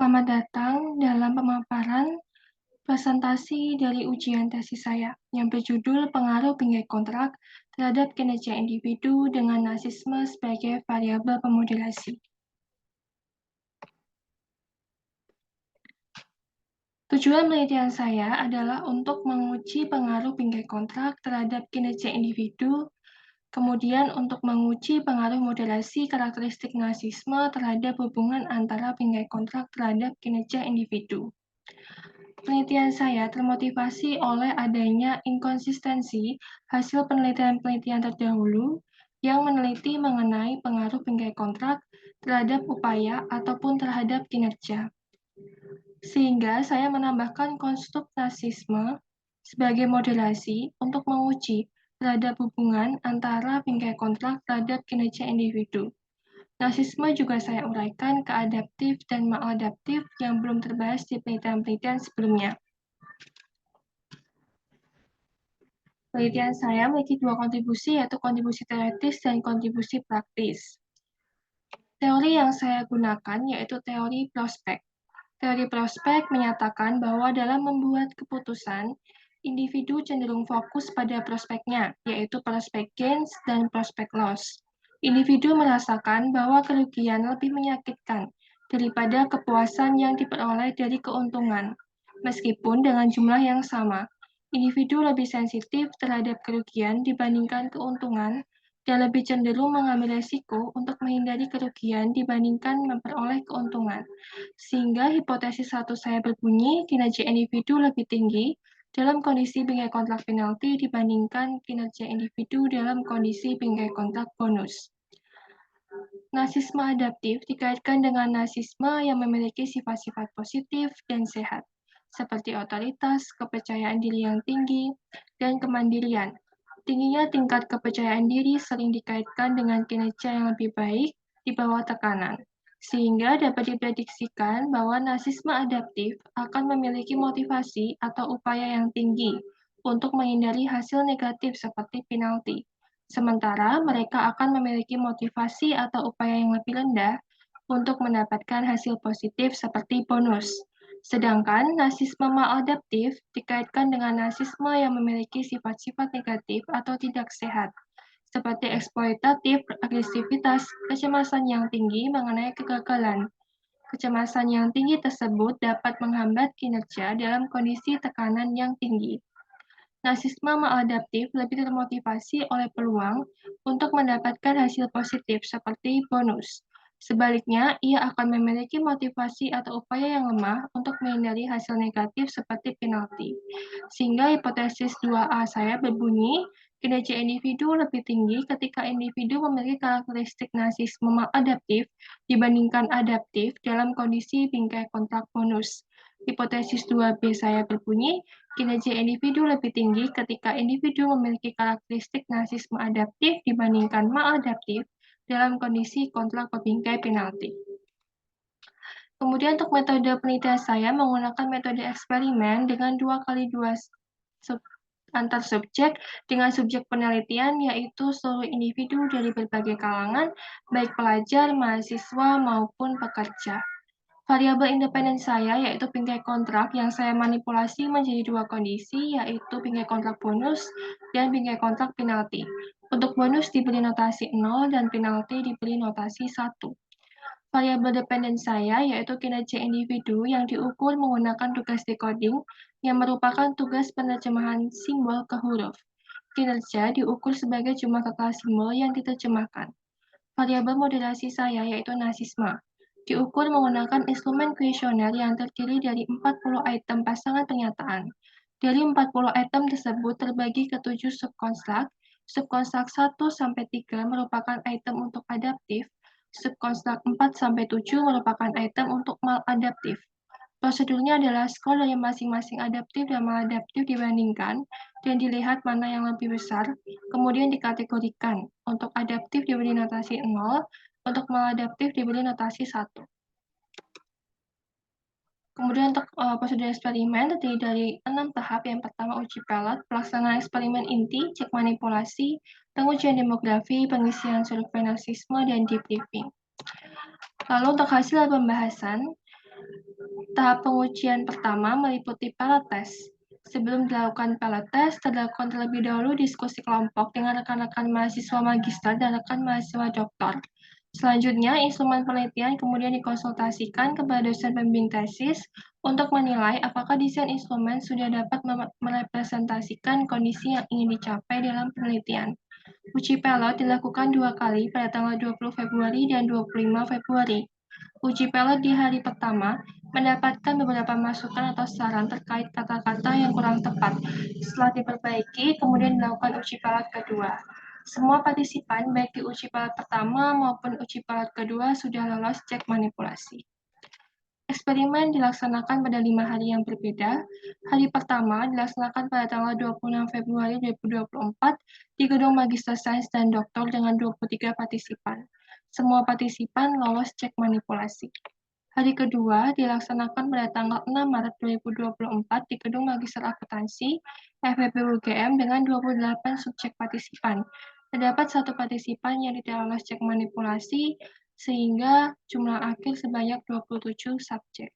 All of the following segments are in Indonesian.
Selamat datang dalam pemaparan presentasi dari ujian tesis saya yang berjudul Pengaruh bingkai kontrak terhadap kinerja individu dengan narsisme sebagai variabel pemoderasi. Tujuan penelitian saya adalah untuk menguji pengaruh bingkai kontrak terhadap kinerja individu, kemudian untuk menguji pengaruh moderasi karakteristik narsisme terhadap hubungan antara bingkai kontrak terhadap kinerja individu. Penelitian saya termotivasi oleh adanya inkonsistensi hasil penelitian-penelitian terdahulu yang meneliti mengenai pengaruh bingkai kontrak terhadap upaya ataupun terhadap kinerja. Sehingga saya menambahkan konstruk narsisme sebagai moderasi untuk menguji terhadap hubungan antara bingkai kontrak terhadap kinerja individu. Narsisme juga saya uraikan ke adaptif dan maladaptif yang belum terbahas di penelitian-penelitian sebelumnya. Penelitian saya memiliki dua kontribusi, yaitu kontribusi teoretis dan kontribusi praktis. Teori yang saya gunakan yaitu teori prospek. Teori prospek menyatakan bahwa dalam membuat keputusan, individu cenderung fokus pada prospeknya, yaitu prospek gains dan prospek loss. Individu merasakan bahwa kerugian lebih menyakitkan daripada kepuasan yang diperoleh dari keuntungan, meskipun dengan jumlah yang sama. Individu lebih sensitif terhadap kerugian dibandingkan keuntungan dan lebih cenderung mengambil risiko untuk menghindari kerugian dibandingkan memperoleh keuntungan. Sehingga hipotesis satu saya berbunyi, kinerja individu lebih tinggi dalam kondisi bingkai kontrak penalti dibandingkan kinerja individu dalam kondisi bingkai kontrak bonus. Narsisme adaptif dikaitkan dengan narsisme yang memiliki sifat-sifat positif dan sehat, seperti otoritas, kepercayaan diri yang tinggi, dan kemandirian. Tingginya tingkat kepercayaan diri sering dikaitkan dengan kinerja yang lebih baik di bawah tekanan, sehingga dapat diprediksikan bahwa narsisme adaptif akan memiliki motivasi atau upaya yang tinggi untuk menghindari hasil negatif seperti penalti. Sementara mereka akan memiliki motivasi atau upaya yang lebih rendah untuk mendapatkan hasil positif seperti bonus. Sedangkan narsisme maladaptif dikaitkan dengan narsisme yang memiliki sifat-sifat negatif atau tidak sehat, seperti eksploitatif, agresivitas, kecemasan yang tinggi mengenai kegagalan. Kecemasan yang tinggi tersebut dapat menghambat kinerja dalam kondisi tekanan yang tinggi. Narsisme maladaptif lebih termotivasi oleh peluang untuk mendapatkan hasil positif seperti bonus. Sebaliknya, ia akan memiliki motivasi atau upaya yang lemah untuk menghindari hasil negatif seperti penalti. Sehingga hipotesis 2A saya berbunyi, kinerja individu lebih tinggi ketika individu memiliki karakteristik narsisme maladaptif dibandingkan adaptif dalam kondisi bingkai kontrak bonus. Hipotesis 2B saya berbunyi, kinerja individu lebih tinggi ketika individu memiliki karakteristik narsisme adaptif dibandingkan maladaptif dalam kondisi kontrak pembingkai penalti. Kemudian untuk metode penelitian saya menggunakan metode eksperimen dengan 2x2 antar subjek dengan subjek penelitian yaitu seluruh individu dari berbagai kalangan, baik pelajar, mahasiswa, maupun pekerja. Variabel independen saya yaitu bingkai kontrak yang saya manipulasi menjadi dua kondisi, yaitu bingkai kontrak bonus dan bingkai kontrak penalti. Untuk bonus diberi notasi 0 dan penalti diberi notasi 1. Variabel dependen saya yaitu kinerja individu yang diukur menggunakan tugas decoding yang merupakan tugas penerjemahan simbol ke huruf. Kinerja diukur sebagai jumlah kekal simbol yang diterjemahkan. Variabel moderasi saya yaitu narsisme diukur menggunakan instrumen kuesioner yang terdiri dari 40 item pasangan pernyataan. Dari 40 item tersebut terbagi ke 7 subkonstruk. Subkonstruk 1-3 merupakan item untuk adaptif, subkonstruk 4-7 merupakan item untuk maladaptif. Prosedurnya adalah skor dari masing-masing adaptif dan maladaptif dibandingkan dan dilihat mana yang lebih besar, kemudian dikategorikan. Untuk adaptif diberi notasi 0, untuk maladaptif diberi notasi 1. Kemudian untuk prosedur eksperimen terdiri dari 6 tahap. Yang pertama uji pilot, pelaksanaan eksperimen inti, cek manipulasi, pengujian demografi, pengisian survei narsisme, dan debriefing. Lalu untuk hasil pembahasan, Tahap pengujian pertama meliputi pilot test. Sebelum dilakukan pilot test, terlakukan terlebih dahulu diskusi kelompok dengan rekan-rekan mahasiswa magister dan rekan mahasiswa doktor. Selanjutnya, instrumen penelitian kemudian dikonsultasikan kepada dosen pembimbing tesis untuk menilai apakah desain instrumen sudah dapat merepresentasikan kondisi yang ingin dicapai dalam penelitian. Uji pilot dilakukan 2 kali pada tanggal 20 Februari dan 25 Februari. Uji pilot di hari pertama mendapatkan beberapa masukan atau saran terkait kata-kata yang kurang tepat. Setelah diperbaiki, kemudian dilakukan uji pilot kedua. Semua partisipan, baik di uji pilot pertama maupun uji pilot kedua, sudah lolos cek manipulasi. Eksperimen dilaksanakan pada 5 hari yang berbeda. Hari pertama dilaksanakan pada tanggal 26 Februari 2024 di Gedung Magister Sains dan Doktor dengan 23 partisipan. Semua partisipan lolos cek manipulasi. Hari kedua dilaksanakan pada tanggal 6 Maret 2024 di Gedung Magister Akuntansi FEB UGM dengan 28 subjek partisipan. Terdapat 1 partisipan yang tidak lolos cek manipulasi, sehingga jumlah akhir sebanyak 27 subjek.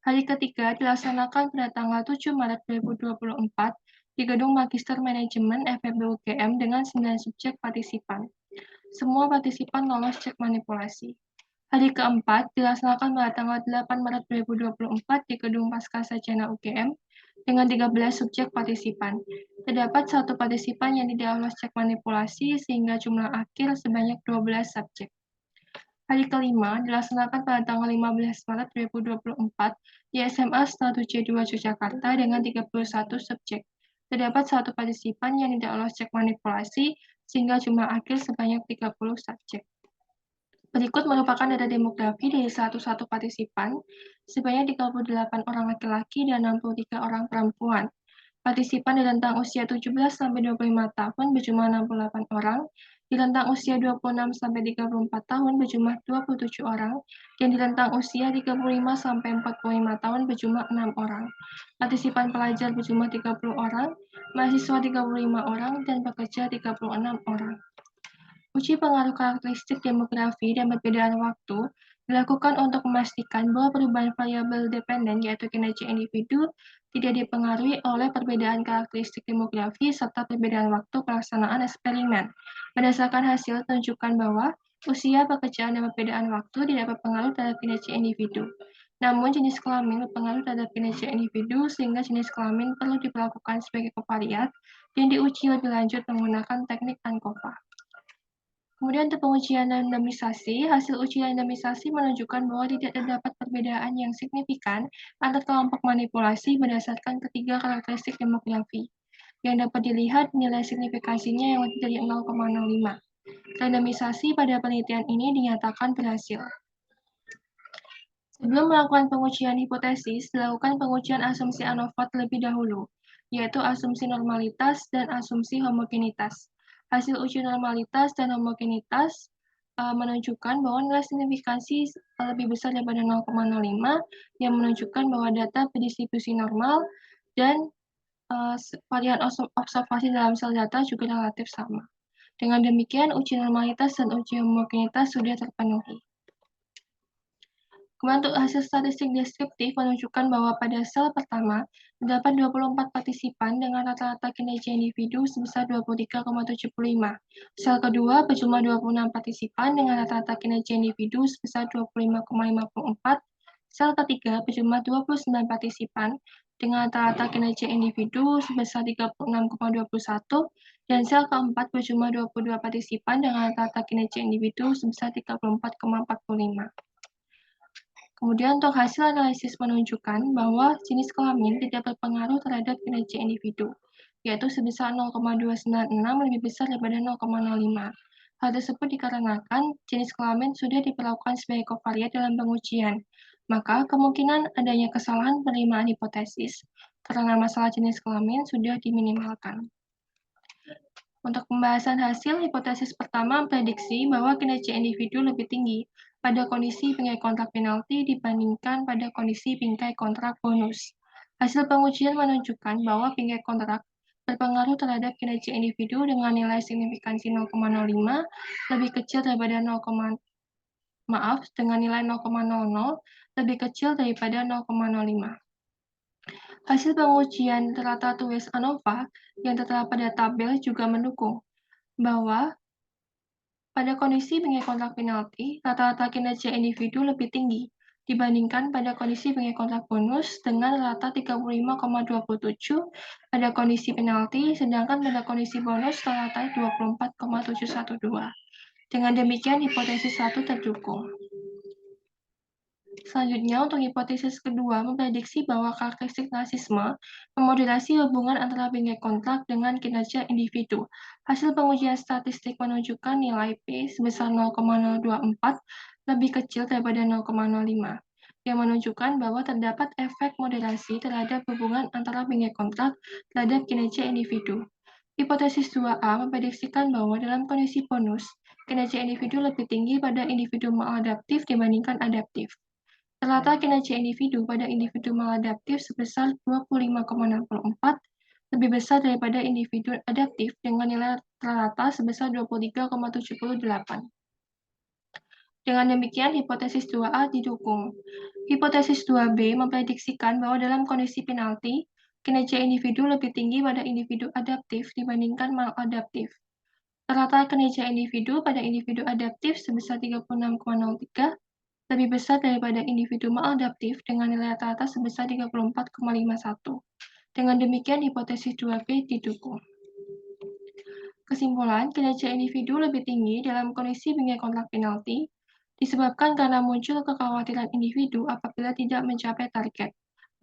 Hari ketiga dilaksanakan pada tanggal 7 Maret 2024 di Gedung Magister Manajemen FEB UGM dengan 9 subjek partisipan. Semua partisipan lolos cek manipulasi. Hari keempat dilaksanakan pada tanggal 8 Maret 2024 di Gedung Pascasarjana UGM dengan 13 subjek partisipan. Terdapat 1 partisipan yang tidak lolos cek manipulasi sehingga jumlah akhir sebanyak 12 subjek. Hari kelima dilaksanakan pada tanggal 15 Maret 2024 di SMA 1C2 Yogyakarta dengan 31 subjek. Terdapat 1 partisipan yang tidak lolos cek manipulasi sehingga jumlah akhir sebanyak 30 subjek. Berikut merupakan data demografi dari 101 partisipan, sebanyak 38 orang laki-laki dan 63 orang perempuan. Partisipan di rentang usia 17-25 tahun berjumlah 68 orang, di rentang usia 26-34 tahun berjumlah 27 orang, dan di rentang usia 35-45 tahun berjumlah 6 orang. Partisipan pelajar berjumlah 30 orang, mahasiswa 35 orang, dan pekerja 36 orang. Uji pengaruh karakteristik demografi dan perbedaan waktu dilakukan untuk memastikan bahwa perubahan variabel dependen, yaitu kinerja individu, tidak dipengaruhi oleh perbedaan karakteristik demografi serta perbedaan waktu pelaksanaan eksperimen. Berdasarkan hasil, tunjukkan bahwa usia, pekerjaan, dan perbedaan waktu tidak berpengaruh terhadap kinerja individu. Namun, jenis kelamin berpengaruh terhadap kinerja individu, sehingga jenis kelamin perlu diperlakukan sebagai kovariat dan diuji lebih lanjut menggunakan teknik ANCOVA. Kemudian untuk pengujian randomisasi, hasil uji randomisasi menunjukkan bahwa tidak terdapat perbedaan yang signifikan antar kelompok manipulasi berdasarkan ketiga karakteristik demografi, yang dapat dilihat nilai signifikansinya yang lebih dari 0,05. Randomisasi pada penelitian ini dinyatakan berhasil. Sebelum melakukan pengujian hipotesis, dilakukan pengujian asumsi ANOVA terlebih dahulu, yaitu asumsi normalitas dan asumsi homogenitas. Hasil uji normalitas dan homogenitas menunjukkan bahwa nilai signifikansi lebih besar daripada 0,05 yang menunjukkan bahwa data berdistribusi normal dan varian observasi dalam sel data juga relatif sama. Dengan demikian, uji normalitas dan uji homogenitas sudah terpenuhi. Kemudian untuk hasil statistik deskriptif menunjukkan bahwa pada sel pertama, terdapat 24 partisipan dengan rata-rata kinerja individu sebesar 23,75. Sel kedua berjumlah 26 partisipan dengan rata-rata kinerja individu sebesar 25,54. Sel ketiga berjumlah 29 partisipan dengan rata-rata kinerja individu sebesar 36,21. Dan sel keempat berjumlah 22 partisipan dengan rata-rata kinerja individu sebesar 34,45. Kemudian untuk hasil analisis menunjukkan bahwa jenis kelamin tidak berpengaruh terhadap kinerja individu, yaitu sebesar 0,296 lebih besar daripada 0,05. Hal tersebut dikarenakan jenis kelamin sudah diperlakukan sebagai kovariat dalam pengujian, maka kemungkinan adanya kesalahan penerimaan hipotesis karena masalah jenis kelamin sudah diminimalkan. Untuk pembahasan hasil, hipotesis pertama memprediksi bahwa kinerja individu lebih tinggi pada kondisi bingkai kontrak penalti dibandingkan pada kondisi bingkai kontrak bonus. Hasil pengujian menunjukkan bahwa bingkai kontrak berpengaruh terhadap kinerja individu dengan nilai signifikansi 0,05 lebih kecil daripada 0,05 dengan nilai 0,00 lebih kecil daripada 0,05. Hasil pengujian rata tulis ANOVA yang tertera pada tabel juga mendukung bahwa pada kondisi bingkai kontrak penalti, rata-rata kinerja individu lebih tinggi dibandingkan pada kondisi bingkai kontrak bonus dengan rata 35,27 pada kondisi penalti, sedangkan pada kondisi bonus rata 24,712. Dengan demikian, hipotesis 1 terdukung. Selanjutnya, untuk hipotesis kedua, memprediksi bahwa karakteristik narsisme memoderasi hubungan antara bingkai kontrak dengan kinerja individu. Hasil pengujian statistik menunjukkan nilai P sebesar 0,024 lebih kecil daripada 0,05, yang menunjukkan bahwa terdapat efek moderasi terhadap hubungan antara bingkai kontrak terhadap kinerja individu. Hipotesis 2A memprediksikan bahwa dalam kondisi bonus, kinerja individu lebih tinggi pada individu maladaptif dibandingkan adaptif. Rata kinerja individu pada individu maladaptif sebesar 25,64, lebih besar daripada individu adaptif dengan nilai rata sebesar 23,78. Dengan demikian, hipotesis 2A didukung. Hipotesis 2B memprediksikan bahwa dalam kondisi penalti, kinerja individu lebih tinggi pada individu adaptif dibandingkan maladaptif. Rata kinerja individu pada individu adaptif sebesar 36,03, lebih besar daripada individu maladaptif dengan nilai rata-rata sebesar 34,51. Dengan demikian, hipotesis 2B didukung. Kesimpulan, kinerja individu lebih tinggi dalam kondisi bingkai kontrak penalti disebabkan karena muncul kekhawatiran individu apabila tidak mencapai target,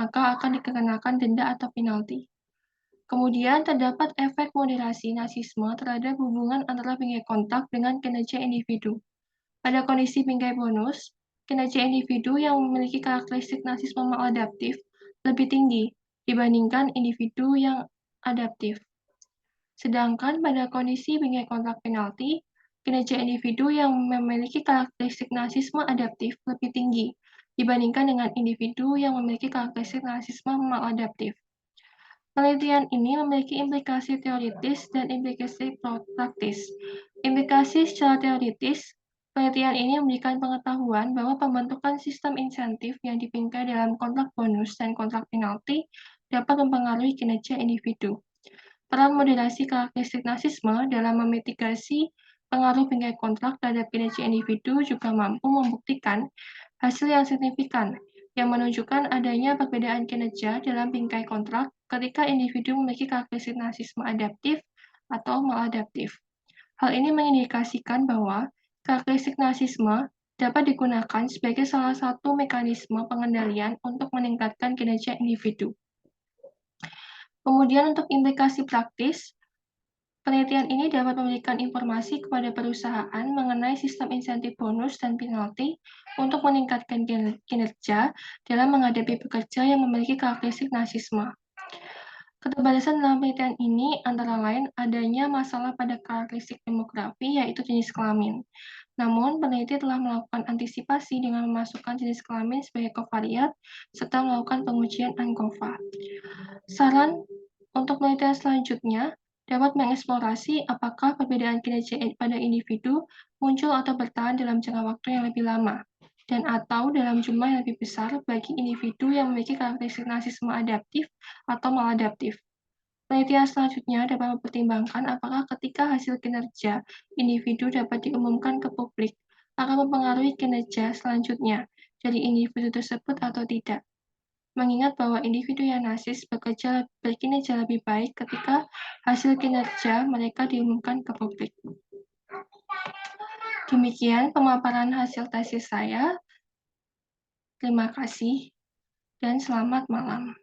maka akan dikenakan denda atau penalti. Kemudian, terdapat efek moderasi narsisme terhadap hubungan antara bingkai kontrak dengan kinerja individu. Pada kondisi bingkai bonus, kinerja individu yang memiliki karakteristik narsisme maladaptif lebih tinggi dibandingkan individu yang adaptif. Sedangkan pada kondisi bingkai kontrak penalti, kinerja individu yang memiliki karakteristik narsisme adaptif lebih tinggi dibandingkan dengan individu yang memiliki karakteristik narsisme maladaptif. Penelitian ini memiliki implikasi teoritis dan implikasi praktis. Implikasi secara teoritis, penelitian ini memberikan pengetahuan bahwa pembentukan sistem insentif yang dibingkai dalam kontrak bonus dan kontrak penalti dapat mempengaruhi kinerja individu. Peran moderasi karakteristik narsisme dalam memitigasi pengaruh bingkai kontrak terhadap kinerja individu juga mampu membuktikan hasil yang signifikan yang menunjukkan adanya perbedaan kinerja dalam bingkai kontrak ketika individu memiliki karakteristik narsisme adaptif atau maladaptif. Hal ini mengindikasikan bahwa karakteristik narsisme dapat digunakan sebagai salah satu mekanisme pengendalian untuk meningkatkan kinerja individu. Kemudian untuk implikasi praktis, penelitian ini dapat memberikan informasi kepada perusahaan mengenai sistem insentif bonus dan penalti untuk meningkatkan kinerja dalam menghadapi pekerja yang memiliki karakteristik narsisme. Keterbatasan dalam penelitian ini antara lain adanya masalah pada karakteristik demografi, yaitu jenis kelamin. Namun, peneliti telah melakukan antisipasi dengan memasukkan jenis kelamin sebagai kovariat serta melakukan pengujian ANCOVA. Saran untuk penelitian selanjutnya dapat mengeksplorasi apakah perbedaan kinerja pada individu muncul atau bertahan dalam jangka waktu yang lebih lama, dan atau dalam jumlah yang lebih besar bagi individu yang memiliki karakteristik narsisme adaptif atau maladaptif. Penelitian selanjutnya dapat mempertimbangkan apakah ketika hasil kinerja individu dapat diumumkan ke publik, akan mempengaruhi kinerja selanjutnya dari individu tersebut atau tidak. Mengingat bahwa individu yang narsis berkinerja lebih baik ketika hasil kinerja mereka diumumkan ke publik. Demikian pemaparan hasil tesis saya. Terima kasih dan selamat malam.